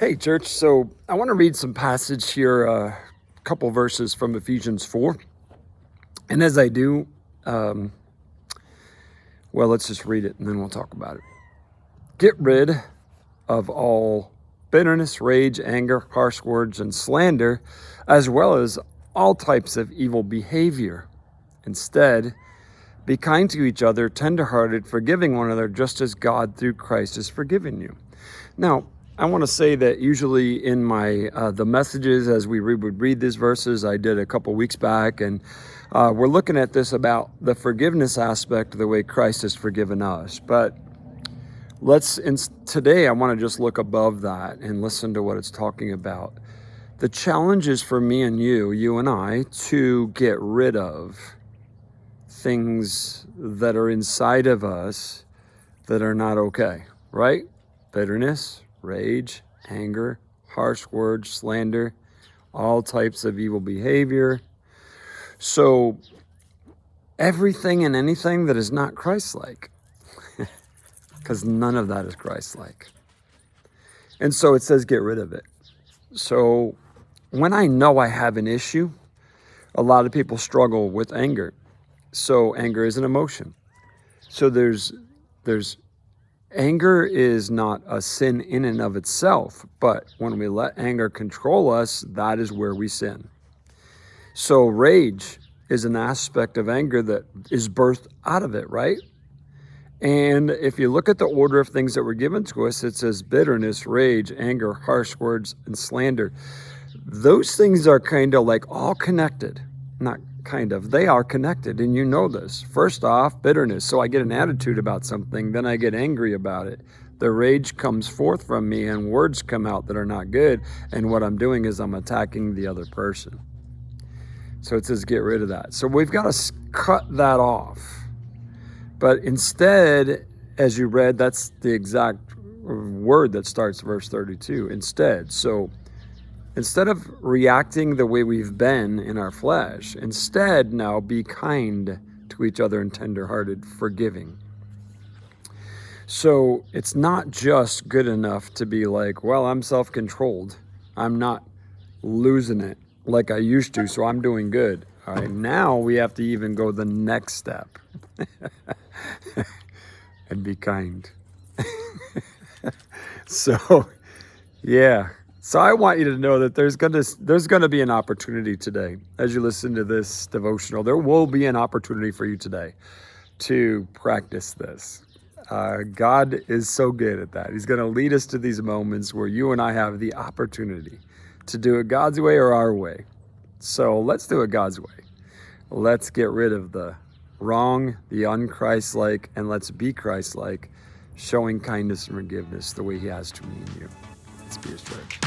Hey, church. So I want to read some passage here, a couple verses from Ephesians 4. And as I do, let's just read it and then we'll talk about it. Get rid of all bitterness, rage, anger, harsh words, and slander, as well as all types of evil behavior. Instead, be kind to each other, tenderhearted, forgiving one another, just as God through Christ has forgiven you. Now, I want to say that usually in my the messages as we would read these verses, I did a couple weeks back, and we're looking at this about the forgiveness aspect of the way Christ has forgiven us. But today I want to just look above that and listen to what it's talking about. The challenge is for me and you and I, to get rid of things that are inside of us that are not okay, right? Bitterness, rage, anger, harsh words, slander, all types of evil behavior. So everything and anything that is not Christ-like, because none of that is Christ-like. And so it says get rid of it. So when I know I have an issue, a lot of people struggle with anger. So anger is an emotion. So there's anger is not a sin in and of itself, but when we let anger control us, that is where we sin. So rage is an aspect of anger that is birthed out of it, right? And if you look at the order of things that were given to us, it says bitterness, rage, anger, harsh words, and slander. Those things are kind of like all connected. Not kind of, they are connected, and you know this. First off, bitterness. So I get an attitude about something, then I get angry about it. The rage comes forth from me and words come out that are not good, and what I'm doing is I'm attacking the other person. So it says get rid of that. So we've got to cut that off. But instead, as you read, that's the exact word that starts verse 32, instead. So instead of reacting the way we've been in our flesh, instead now be kind to each other and tenderhearted, forgiving. So it's not just good enough to be like, well, I'm self-controlled. I'm not losing it like I used to, so I'm doing good. All right, now we have to even go the next step and be kind. So, yeah. So I want you to know that there's gonna be an opportunity today as you listen to this devotional. There will be an opportunity for you today to practice this. God is so good at that. He's going to lead us to these moments where you and I have the opportunity to do it God's way or our way. So let's do it God's way. Let's get rid of the wrong, the unchristlike, and let's be Christ-like, showing kindness and forgiveness the way He has to me and you. Let's be His church.